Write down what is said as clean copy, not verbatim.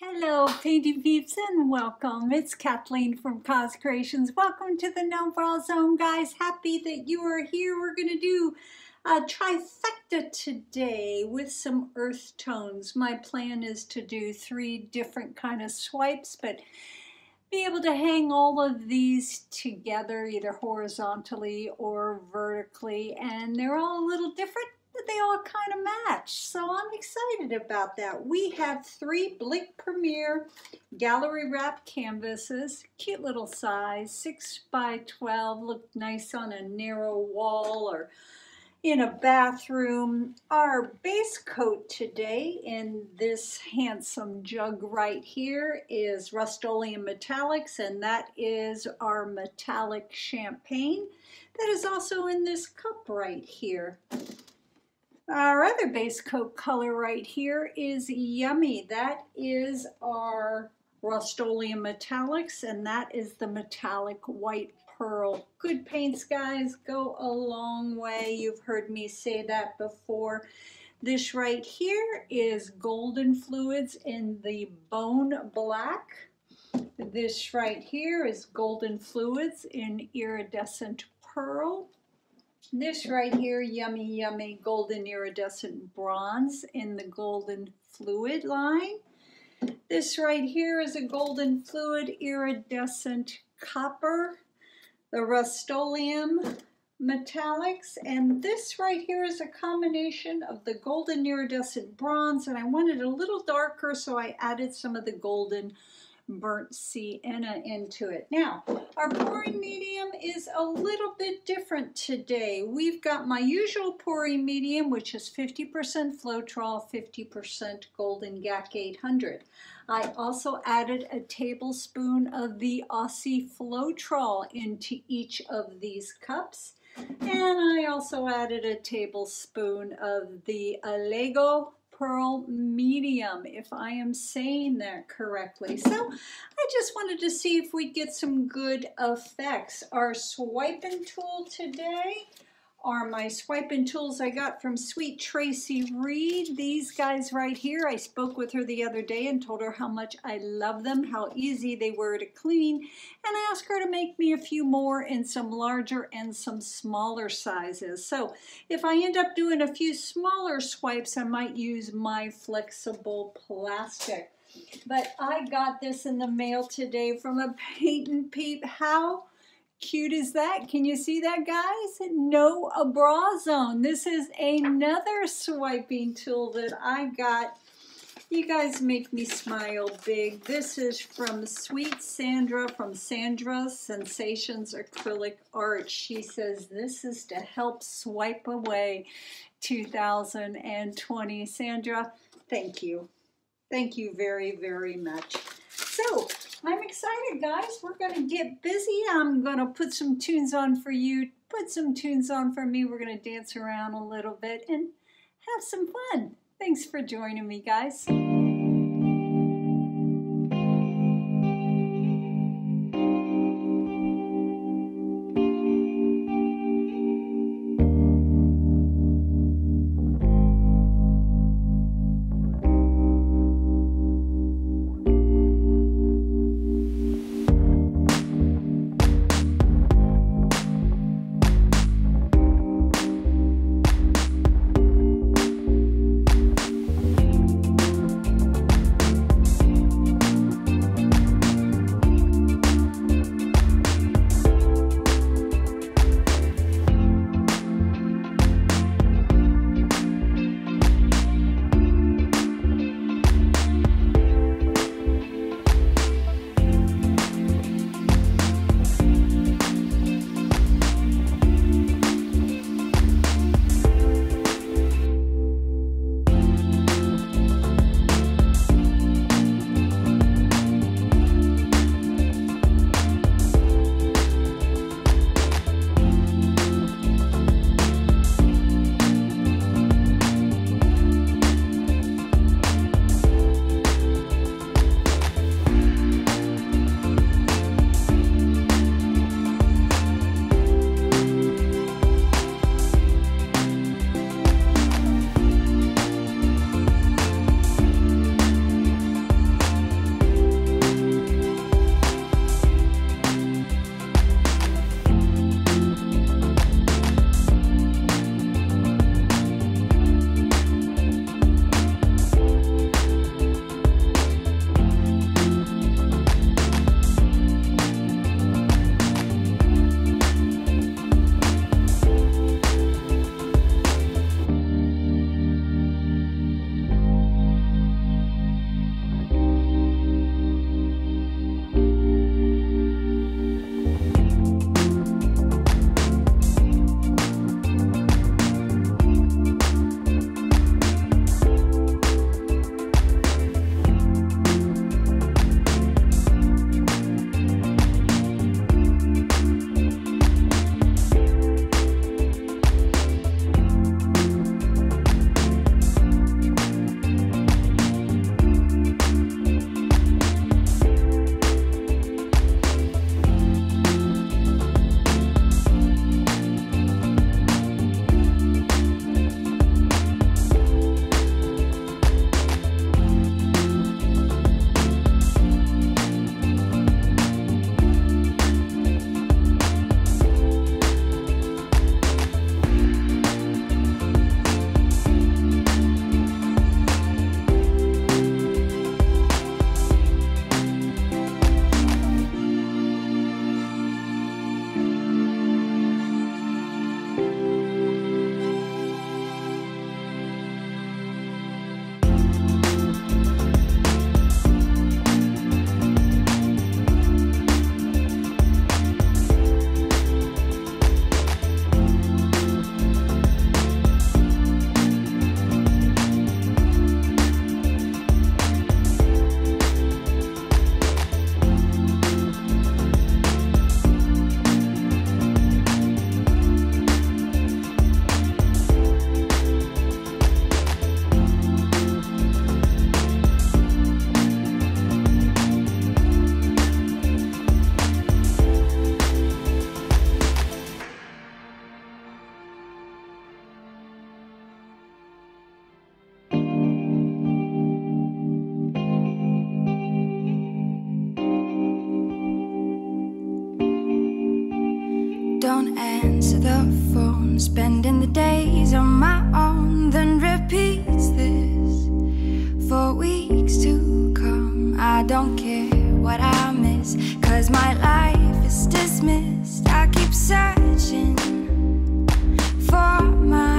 Hello, painting peeps, and welcome. It's Kathleen from COZ Creations. Welcome to the No Bra Zone, guys. Happy that you are here. We're going to do a trifecta today with some earth tones. My plan is to do 3 different kind of swipes, but be able to hang all of these together either horizontally or vertically, and they're all a little different, but they all kind of match, so I'm excited about that. We have 3 Blick Premier gallery wrap canvases, cute little size, 6 by 12, look nice on a narrow wall or in a bathroom. Our base coat today in this handsome jug right here is Rust-oleum Metallics, and that is our metallic champagne that is also in this cup right here. Our other base coat color right here is Yummy. That is our Rust-oleum Metallics, and that is the metallic white pearl. Good paints, guys, go a long way. You've heard me say that before. This right here is Golden Fluids in the Bone Black. This right here is Golden Fluids in Iridescent Pearl. This right here, Yummy Yummy Golden Iridescent Bronze in the Golden Fluid line. This right here is a Golden Fluid Iridescent Copper, the Rust-oleum Metallics, and this right here is a combination of the Golden Iridescent Bronze, and I wanted a little darker, so I added some of the Golden Burnt Sienna into it. Now, our pouring medium is a little bit different today. We've got my usual pouring medium, which is 50% Floetrol, 50% Golden GAC 800. I also added a tablespoon of the Aussie Floetrol into each of these cups. And I also added a tablespoon of the Vellejo Pearl Medium, if I am saying that correctly. So I just wanted to see if we'd get some good effects. Our swiping tool today are my swiping tools I got from Sweet Tracy Reed. These guys right here, I spoke with her the other day and told her how much I love them, how easy they were to clean, and I asked her to make me a few more in some larger and some smaller sizes. So if I end up doing a few smaller swipes, I might use my flexible plastic. But I got this in the mail today from a painting peep. How cute is that? Can you see that, guys? No Bra Zone. This is another swiping tool that I got. You guys make me smile big. This is from Sweet Sandra from Sandra's Sensations Acrylic Art. She says this is to help swipe away 2020. Sandra, thank you. Thank you very, very much. So, I'm excited, guys. We're going to get busy. I'm going to put some tunes on for you, put some tunes on for me. We're going to dance around a little bit and have some fun. Thanks for joining me, guys. spending the days on my own, then repeats this for weeks to come. I don't care what I miss, 'cause my life is dismissed. I keep searching for my